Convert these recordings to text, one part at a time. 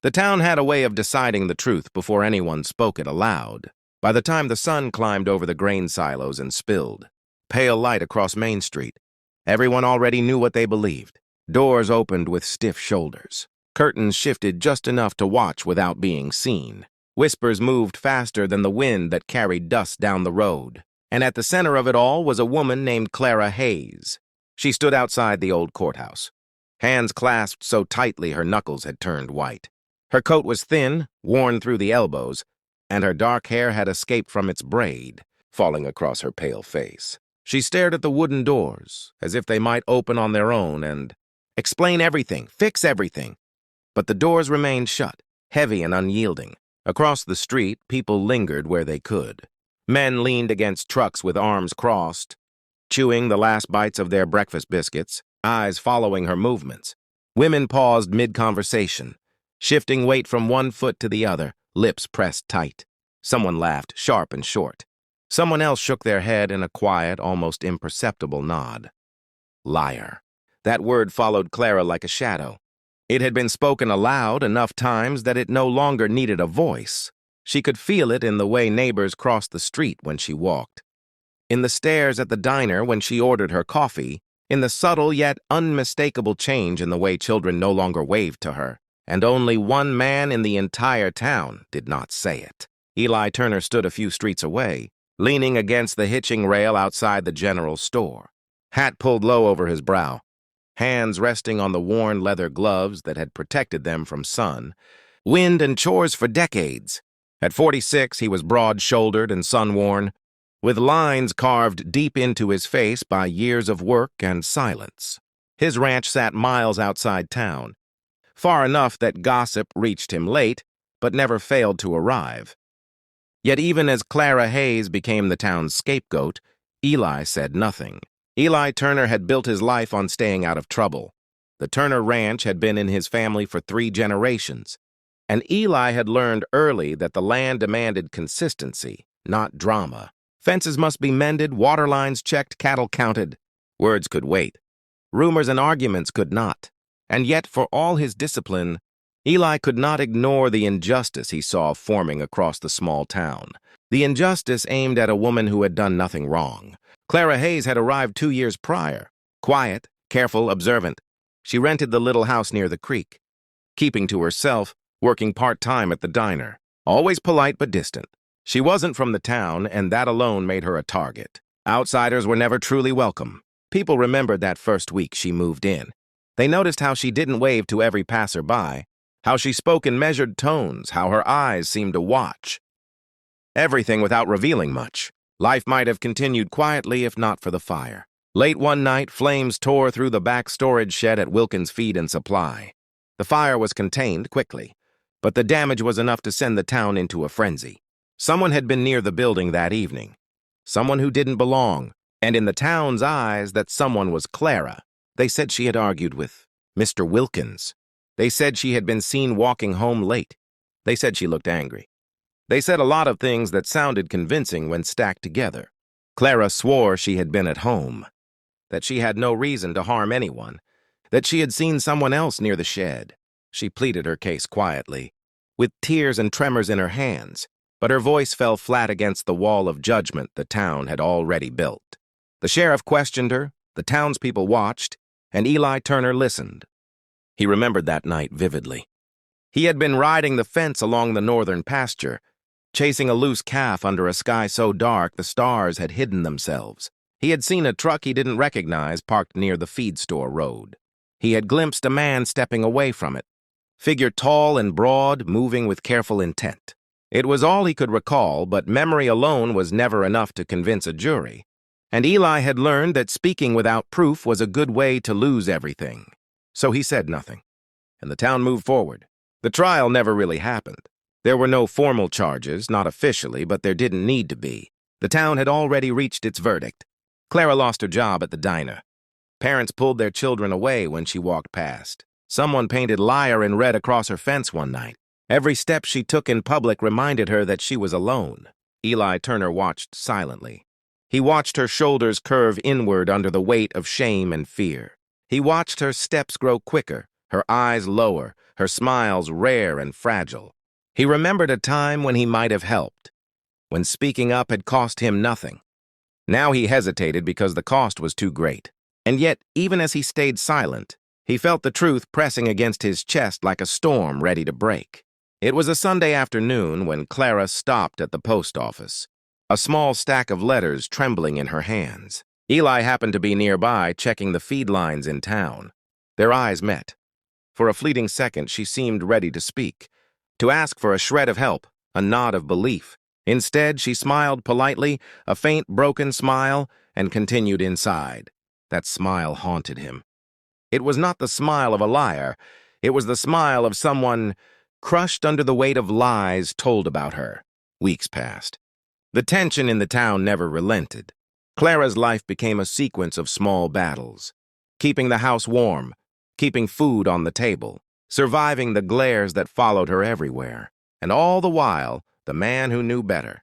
The town had a way of deciding the truth before anyone spoke it aloud. By the time the sun climbed over the grain silos and spilled pale light across Main Street, everyone already knew what they believed. Doors opened with stiff shoulders. Curtains shifted just enough to watch without being seen. Whispers moved faster than the wind that carried dust down the road. And at the center of it all was a woman named Clara Hayes. She stood outside the old courthouse, hands clasped so tightly her knuckles had turned white. Her coat was thin, worn through the elbows, and her dark hair had escaped from its braid, falling across her pale face. She stared at the wooden doors, as if they might open on their own and explain everything, fix everything. But the doors remained shut, heavy and unyielding. Across the street, people lingered where they could. Men leaned against trucks with arms crossed, chewing the last bites of their breakfast biscuits, eyes following her movements. Women paused mid-conversation, shifting weight from one foot to the other, lips pressed tight. Someone laughed, sharp and short. Someone else shook their head in a quiet, almost imperceptible nod. Liar. That word followed Clara like a shadow. It had been spoken aloud enough times that it no longer needed a voice. She could feel it in the way neighbors crossed the street when she walked, in the stares at the diner when she ordered her coffee, in the subtle yet unmistakable change in the way children no longer waved to her. And only one man in the entire town did not say it. Eli Turner stood a few streets away, leaning against the hitching rail outside the general store, hat pulled low over his brow, hands resting on the worn leather gloves that had protected them from sun, wind, and chores for decades. At 46, he was broad-shouldered and sun-worn, with lines carved deep into his face by years of work and silence. His ranch sat miles outside town, far enough that gossip reached him late, but never failed to arrive. Yet even as Clara Hayes became the town's scapegoat, Eli said nothing. Eli Turner had built his life on staying out of trouble. The Turner Ranch had been in his family for 3 generations, and Eli had learned early that the land demanded consistency, not drama. Fences must be mended, water lines checked, cattle counted. Words could wait. Rumors and arguments could not. And yet, for all his discipline, Eli could not ignore the injustice he saw forming across the small town. The injustice aimed at a woman who had done nothing wrong. Clara Hayes had arrived 2 years prior. Quiet, careful, observant. She rented the little house near the creek, keeping to herself, working part-time at the diner. Always polite but distant. She wasn't from the town, and that alone made her a target. Outsiders were never truly welcome. People remembered that first week she moved in. They noticed how she didn't wave to every passerby, how she spoke in measured tones, how her eyes seemed to watch everything without revealing much. Life might have continued quietly if not for the fire. Late one night, flames tore through the back storage shed at Wilkins Feed and Supply. The fire was contained quickly, but the damage was enough to send the town into a frenzy. Someone had been near the building that evening. Someone who didn't belong, and in the town's eyes, that someone was Clara. They said she had argued with Mr. Wilkins. They said she had been seen walking home late. They said she looked angry. They said a lot of things that sounded convincing when stacked together. Clara swore she had been at home, that she had no reason to harm anyone, that she had seen someone else near the shed. She pleaded her case quietly, with tears and tremors in her hands, but her voice fell flat against the wall of judgment the town had already built. The sheriff questioned her, the townspeople watched, and Eli Turner listened. He remembered that night vividly. He had been riding the fence along the northern pasture, chasing a loose calf under a sky so dark the stars had hidden themselves. He had seen a truck he didn't recognize parked near the feed store road. He had glimpsed a man stepping away from it, figure tall and broad, moving with careful intent. It was all he could recall, but memory alone was never enough to convince a jury. And Eli had learned that speaking without proof was a good way to lose everything. So he said nothing, and the town moved forward. The trial never really happened. There were no formal charges, not officially, but there didn't need to be. The town had already reached its verdict. Clara lost her job at the diner. Parents pulled their children away when she walked past. Someone painted liar in red across her fence one night. Every step she took in public reminded her that she was alone. Eli Turner watched silently. He watched her shoulders curve inward under the weight of shame and fear. He watched her steps grow quicker, her eyes lower, her smiles rare and fragile. He remembered a time when he might have helped, when speaking up had cost him nothing. Now he hesitated because the cost was too great. And yet, even as he stayed silent, he felt the truth pressing against his chest like a storm ready to break. It was a Sunday afternoon when Clara stopped at the post office, a small stack of letters trembling in her hands. Eli happened to be nearby, checking the feed lines in town. Their eyes met. For a fleeting second, she seemed ready to speak, to ask for a shred of help, a nod of belief. Instead, she smiled politely, a faint, broken smile, and continued inside. That smile haunted him. It was not the smile of a liar. It was the smile of someone crushed under the weight of lies told about her. Weeks passed. The tension in the town never relented. Clara's life became a sequence of small battles. Keeping the house warm, keeping food on the table, surviving the glares that followed her everywhere. And all the while, the man who knew better,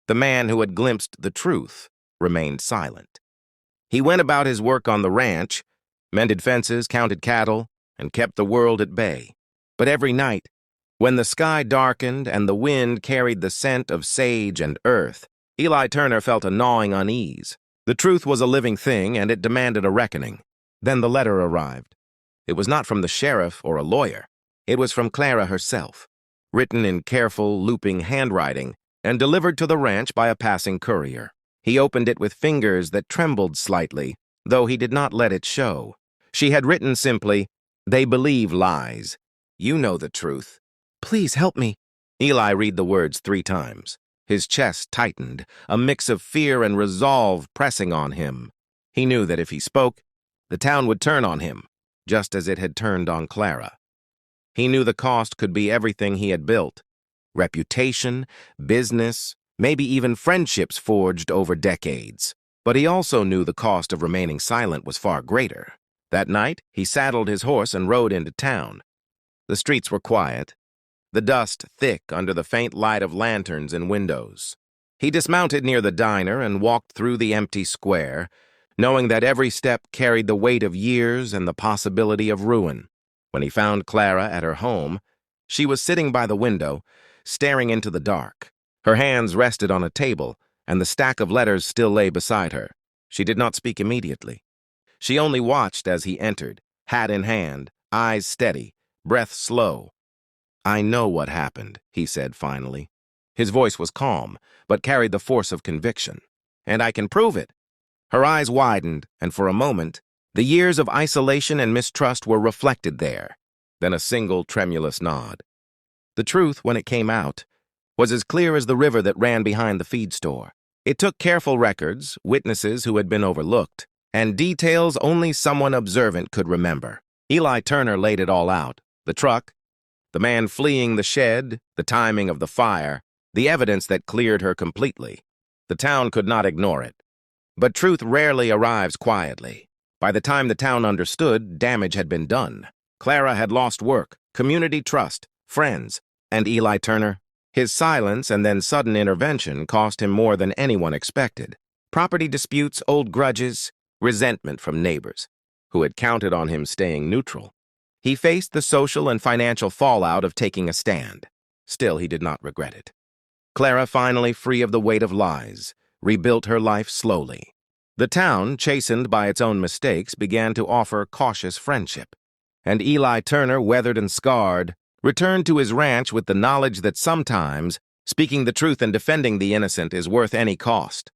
the man who had glimpsed the truth, remained silent. He went about his work on the ranch, mended fences, counted cattle, and kept the world at bay. But every night, when the sky darkened and the wind carried the scent of sage and earth, Eli Turner felt a gnawing unease. The truth was a living thing, and it demanded a reckoning. Then the letter arrived. It was not from the sheriff or a lawyer. It was from Clara herself, written in careful, looping handwriting, and delivered to the ranch by a passing courier. He opened it with fingers that trembled slightly, though he did not let it show. She had written simply, "They believe lies. You know the truth. Please help me." Eli read the words 3 times. His chest tightened, a mix of fear and resolve pressing on him. He knew that if he spoke, the town would turn on him, just as it had turned on Clara. He knew the cost could be everything he had built: reputation, business, maybe even friendships forged over decades. But he also knew the cost of remaining silent was far greater. That night, he saddled his horse and rode into town. The streets were quiet, the dust thick under the faint light of lanterns and windows. He dismounted near the diner and walked through the empty square, knowing that every step carried the weight of years and the possibility of ruin. When he found Clara at her home, she was sitting by the window, staring into the dark. Her hands rested on a table, and the stack of letters still lay beside her. She did not speak immediately. She only watched as he entered, hat in hand, eyes steady, breath slow. "I know what happened," he said finally. His voice was calm, but carried the force of conviction. "And I can prove it." Her eyes widened, and for a moment, the years of isolation and mistrust were reflected there. Then a single tremulous nod. The truth, when it came out, was as clear as the river that ran behind the feed store. It took careful records, witnesses who had been overlooked, and details only someone observant could remember. Eli Turner laid it all out: the truck, the man fleeing the shed, the timing of the fire, the evidence that cleared her completely. The town could not ignore it. But truth rarely arrives quietly. By the time the town understood, damage had been done. Clara had lost work, community trust, friends, and Eli Turner. His silence and then sudden intervention cost him more than anyone expected. Property disputes, old grudges, resentment from neighbors, who had counted on him staying neutral. He faced the social and financial fallout of taking a stand. Still, he did not regret it. Clara, finally free of the weight of lies, rebuilt her life slowly. The town, chastened by its own mistakes, began to offer cautious friendship. And Eli Turner, weathered and scarred, returned to his ranch with the knowledge that sometimes speaking the truth and defending the innocent is worth any cost.